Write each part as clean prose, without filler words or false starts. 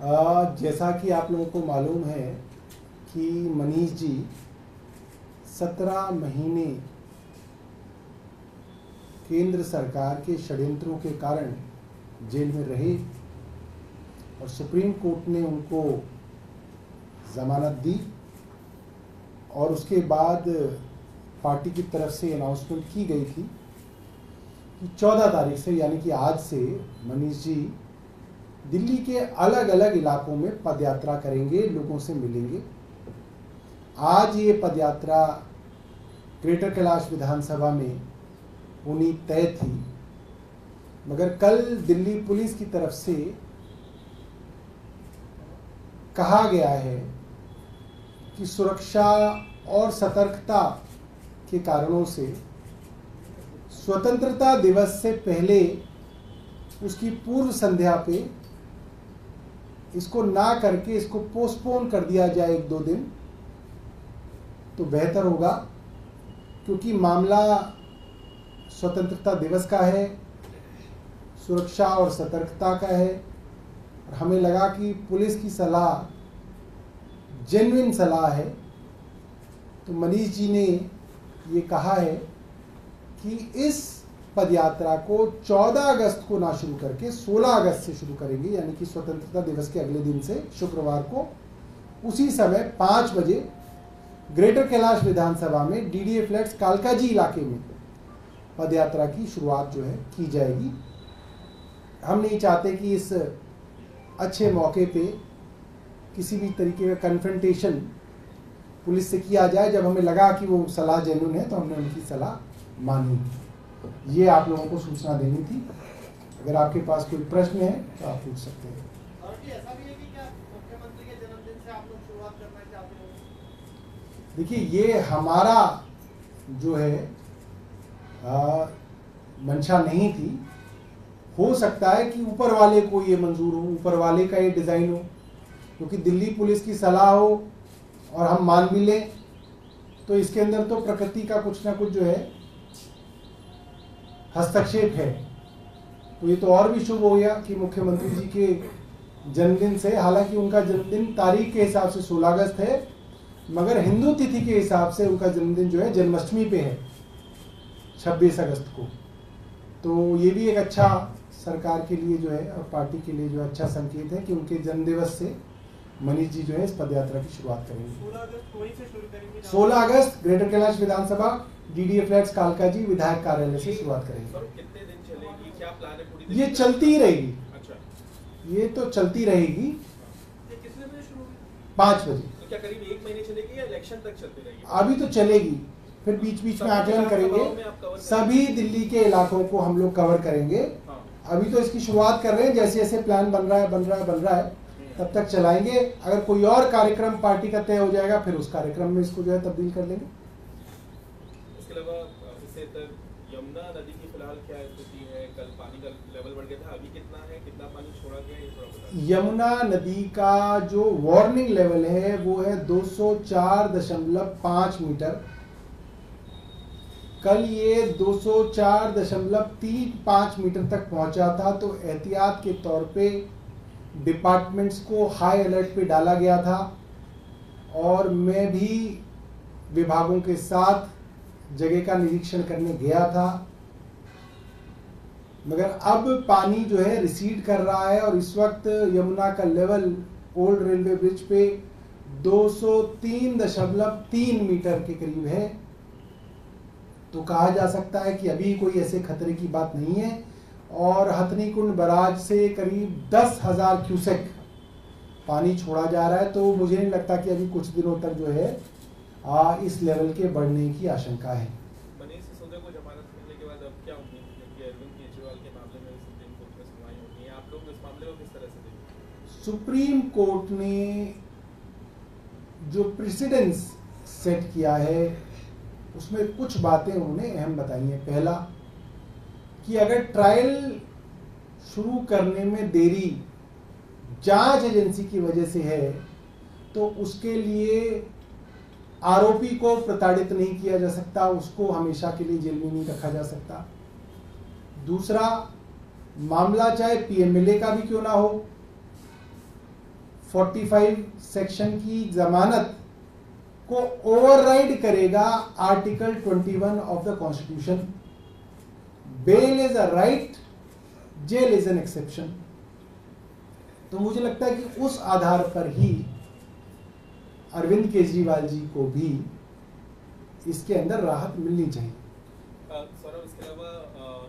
जैसा कि आप लोगों को मालूम है कि मनीष जी 17 महीने केंद्र सरकार के षड्यंत्रों के कारण जेल में रहे और सुप्रीम कोर्ट ने उनको जमानत दी और उसके बाद पार्टी की तरफ से अनाउंसमेंट की गई थी कि 14 तारीख से यानी कि आज से मनीष जी दिल्ली के अलग अलग इलाकों में पदयात्रा करेंगे, लोगों से मिलेंगे। आज ये पदयात्रा ग्रेटर कैलाश विधानसभा में होनी तय थी, मगर कल दिल्ली पुलिस की तरफ से कहा गया है कि सुरक्षा और सतर्कता के कारणों से स्वतंत्रता दिवस से पहले उसकी पूर्व संध्या पे इसको ना करके इसको पोस्टपोन कर दिया जाए 1-2 दिन तो बेहतर होगा, क्योंकि मामला स्वतंत्रता दिवस का है, सुरक्षा और सतर्कता का है। और हमें लगा कि पुलिस की सलाह जेन्युइन सलाह है, तो मनीष जी ने ये कहा है कि इस पदयात्रा को 14 अगस्त को ना शुरू करके 16 अगस्त से शुरू करेंगे, यानी कि स्वतंत्रता दिवस के अगले दिन से शुक्रवार को उसी समय 5 बजे ग्रेटर कैलाश विधानसभा में डीडीए फ्लैट्स कालकाजी इलाके में पदयात्रा की शुरुआत जो है की जाएगी। हम नहीं चाहते कि इस अच्छे मौके पे किसी भी तरीके का कन्फ्रंटेशन पुलिस से किया जाए। जब हमें लगा कि वो सलाह जेन्युइन है तो हमने उनकी सलाह मानी। ये आप लोगों को सूचना देनी थी। अगर आपके पास कोई प्रश्न है तो आप पूछ सकते हैं। ऐसा भी है कि क्या मुख्यमंत्री के जन्मदिन से आप लोग शुरुआत करना चाहते हो? देखिए, ये हमारा जो है मंशा नहीं थी। हो सकता है कि ऊपर वाले को ये मंजूर हो, ऊपर वाले का ये डिज़ाइन हो, क्योंकि दिल्ली पुलिस की सलाह हो और हम मान भी लें तो इसके अंदर तो प्रकृति का कुछ ना कुछ जो है हस्तक्षेप है। तो ये तो और भी शुभ हो गया कि मुख्यमंत्री जी के जन्मदिन से, हालांकि उनका जन्मदिन तारीख के हिसाब से 16 अगस्त है, मगर हिंदू तिथि के हिसाब से उनका जन्मदिन जो है जन्माष्टमी पे है 26 अगस्त को। तो ये भी एक अच्छा सरकार के लिए जो है और पार्टी के लिए जो अच्छा संकेत है कि उनके जन्मदिवस से मनीष जी जो है इस पदयात्रा की शुरुआत करेंगे। 16 अगस्त वहीं से शुरू करेंगे। 16 अगस्त ग्रेटर कैलाश विधानसभा डीडीए फ्लैट्स कालकाजी विधायक कार्यालय से शुरुआत करेंगे। कितने दिन चलेगी, क्या प्लान है पूरी? ये चलती ही रहेगी। अच्छा, ये तो चलती रहेगी। ये कितने बजे शुरू होगी? 5 बजे। तो क्या करीब 1 महीने चलेगी या इलेक्शन तक चलती रहेगी? अभी तो चलेगी, फिर बीच बीच में आकलन करेंगे। सभी दिल्ली के इलाकों को हम लोग कवर करेंगे। अभी तो इसकी शुरुआत कर रहे हैं, जैसे जैसे प्लान बन रहा है तब तक चलाएंगे। अगर कोई और कार्यक्रम पार्टी का तय हो जाएगा फिर उस कार्यक्रम में इसको जो है तब्दील कर लेंगे। इसके अलावा इससे तक यमुना नदी की फिलहाल क्या स्थिति है? कल पानी का लेवल बढ़ गया था, अभी कितना है, कितना पानी छोड़ा गया है, ये थोड़ा बताइए। यमुना नदी का जो वार्निंग लेवल है वो है 204.5 मीटर। कल ये 204.35 मीटर तक पहुंचा था, तो एहतियात के तौर पे डिपार्टमेंट्स को हाई अलर्ट पे डाला गया था और मैं भी विभागों के साथ जगह का निरीक्षण करने गया था। मगर अब पानी जो है रिसीड कर रहा है और इस वक्त यमुना का लेवल ओल्ड रेलवे ब्रिज पे 203.3 मीटर के करीब है। तो कहा जा सकता है कि अभी कोई ऐसे खतरे की बात नहीं है और हथनी कुंड बराज से करीब 10,000 क्यूसेक पानी छोड़ा जा रहा है। तो मुझे नहीं लगता कि अभी कुछ दिनों तक जो है इस लेवल के बढ़ने की आशंका है। मनीष सिसोदिया को जमानत मिलने के बाद अब क्या उम्मीद है कि अरविंद केजरीवाल के मामले में सुप्रीम कोर्ट में सुनवाई होनी है? आप लोग इस मामले को किस तरह से देखेंगे? सुप्रीम कोर्ट ने जो प्रेसिडेंस सेट किया है उसमें कुछ बातें उन्होंने अहम बताई हैं। पहला कि अगर ट्रायल शुरू करने में देरी जांच एजेंसी की वजह से है तो उसके लिए आरोपी को प्रताड़ित नहीं किया जा सकता, उसको हमेशा के लिए जेल में नहीं रखा जा सकता। दूसरा, मामला चाहे पीएमएलए का भी क्यों ना हो, 45 सेक्शन की जमानत को ओवरराइड करेगा article 21 of the constitution. Bail is a right, jail is an exception. तो मुझे लगता है कि उस आधार पर ही अरविंद केजरीवाल जी को भी इसके अंदर राहत मिलनी चाहिए। सौरभ, इसके अलावा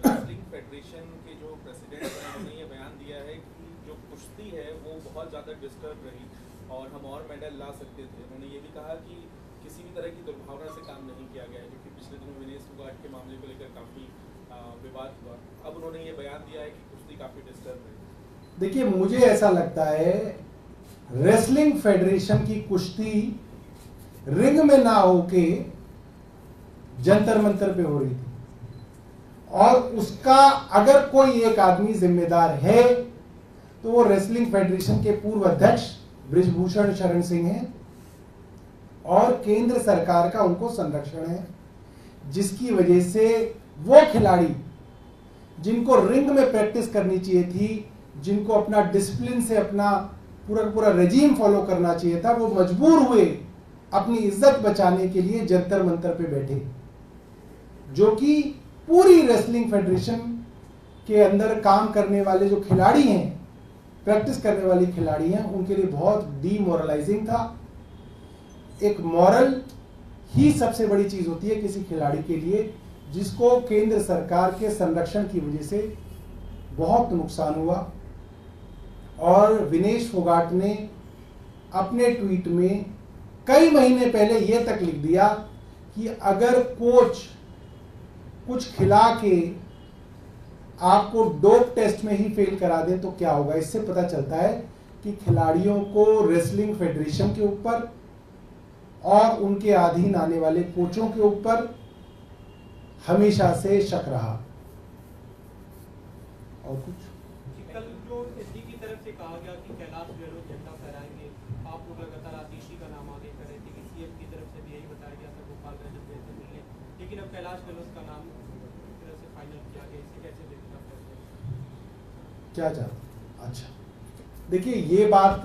रेसलिंग फेडरेशन के जो प्रेसिडेंट हैं उन्होंने ये बयान दिया है कि जो कुश्ती है वो बहुत ज़्यादा डिस्टर्ब रही और हम और मेडल ला सकते थे। उन्होंने ये भी कहा कि किसी भी तरह की दुर्भावना से काम नहीं किया गया है, क्योंकि पिछले दिनों विनेश फोगाट के मामले को लेकर काफ़ी विवाद हुआ। अब उन्होंने ये बयान दिया है कि कुश्ती काफ़ी डिस्टर्ब है। देखिए, मुझे ऐसा लगता है रेसलिंग फेडरेशन की कुश्ती रिंग में ना होके जंतर मंतर पे हो रही थी, और उसका अगर कोई एक आदमी जिम्मेदार है तो वो रेसलिंग फेडरेशन के पूर्व अध्यक्ष बृजभूषण शरण सिंह हैं, और केंद्र सरकार का उनको संरक्षण है, जिसकी वजह से वो खिलाड़ी जिनको रिंग में प्रैक्टिस करनी चाहिए थी, जिनको अपना डिसिप्लिन से अपना पूरा रेजीम फॉलो करना चाहिए था, वो मजबूर हुए अपनी इज्जत बचाने के लिए जंतर मंतर पे बैठे, जो कि पूरी रेसलिंग फेडरेशन के अंदर काम करने वाले जो खिलाड़ी हैं, प्रैक्टिस करने वाली खिलाड़ी हैं, उनके लिए बहुत डीमोरलाइजिंग था। एक मॉरल ही सबसे बड़ी चीज होती है किसी खिलाड़ी के लिए, जिसको केंद्र सरकार के संरक्षण की वजह से बहुत नुकसान हुआ। और विनेश फोगाट ने अपने ट्वीट में कई महीने पहले यह तक लिख दिया कि अगर कोच कुछ खिला के आपको डोप टेस्ट में ही फेल करा दे तो क्या होगा। इससे पता चलता है कि खिलाड़ियों को रेसलिंग फेडरेशन के ऊपर और उनके अधीन आने वाले कोचों के ऊपर हमेशा से शक रहा। और कुछ कल जो एसडी की तरफ से कहा गया कि कैलाश गहलोत झंडा फहराएंगे, आप लोग लगातार आतिशी का नाम आगे कर रहे थे कि सीएम की तरफ से भी यही बताया गया था गोपाल रजक से मिलने, लेकिन अब कैलाश गहलोत का नाम तरह से फाइनल किया गया, इसे कैसे देखना पड़ता है? क्या चाहते? अच्छा, देखिए, ये बात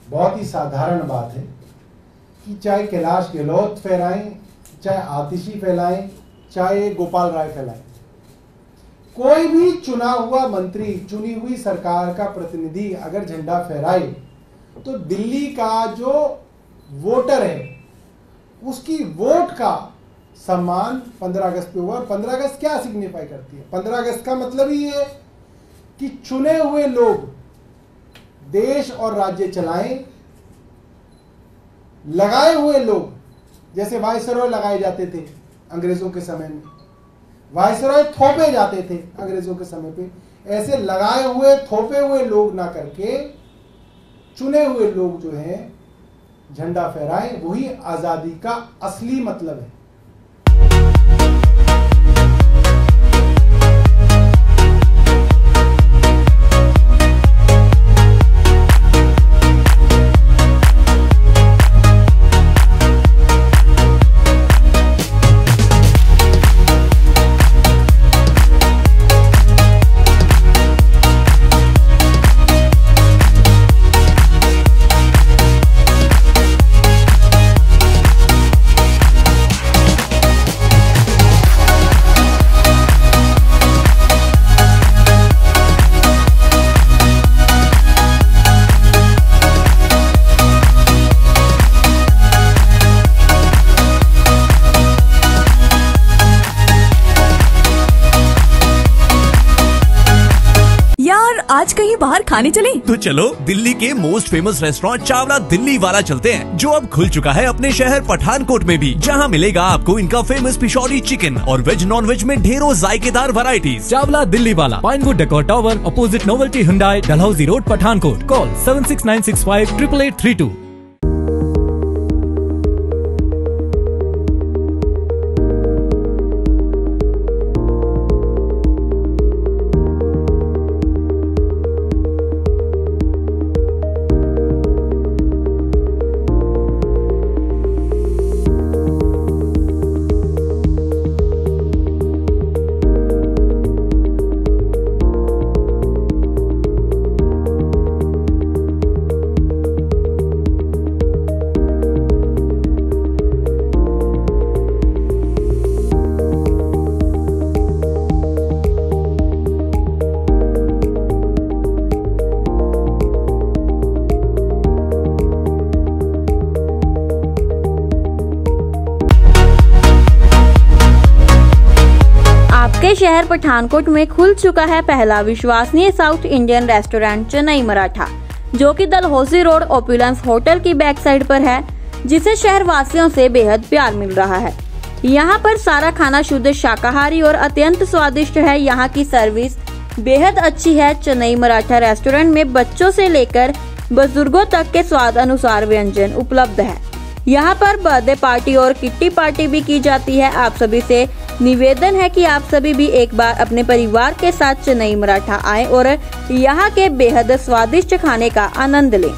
बहुत ही साधारण बात है कि चाहे कैलाश गहलोत फहराएं, चाहे आतिशी फैलाएं, चाहे गोपाल राय फैलाएं, कोई भी चुना हुआ मंत्री, चुनी हुई सरकार का प्रतिनिधि अगर झंडा फहराए तो दिल्ली का जो वोटर है उसकी वोट का सम्मान 15 अगस्त पे हुआ। 15 अगस्त क्या सिग्निफाई करती है? 15 अगस्त का मतलब ही है कि चुने हुए लोग देश और राज्य चलाएं, लगाए हुए लोग, जैसे वायसरॉय लगाए जाते थे अंग्रेजों के समय में, वायसरॉय थोपे जाते थे अंग्रेजों के समय पे, ऐसे लगाए हुए थोपे हुए लोग ना करके चुने हुए लोग जो हैं झंडा फहराएं, वही आजादी का असली मतलब है। आज कहीं बाहर खाने चले? तो चलो दिल्ली के most famous restaurant Chawla Delhi वाला चलते हैं, जो अब खुल चुका है अपने शहर पठानकोट में भी, जहां मिलेगा आपको इनका फेमस पिशौरी चिकन और वेज नॉन वेज में ढेरों जायकेदार वैरायटीज। चावला दिल्ली वाला, Pinewood decor tower, opposite novelty Hyundai, Dalhousie road, Pathankot. Call 7696588832। अपने शहर पठानकोट में खुल चुका है पहला विश्वसनीय south Indian restaurant Chennai Maratha, जो कि डलहौजी रोड ओपुलेंस होटल की बैक साइड पर है, जिसे शहर वासियों से बेहद प्यार मिल रहा है। यहाँ पर सारा खाना शुद्ध शाकाहारी और अत्यंत स्वादिष्ट है। यहाँ की सर्विस बेहद अच्छी है। चेन्नई मराठा रेस्टोरेंट में बच्चों से लेकर बुजुर्गों तक के स्वाद अनुसार व्यंजन उपलब्ध है। यहाँ पर बर्थडे पार्टी और किट्टी पार्टी भी की जाती है। आप सभी से निवेदन है कि आप सभी भी एक बार अपने परिवार के साथ चेन्नई मराठा आएं और यहाँ के बेहद स्वादिष्ट खाने का आनंद लें।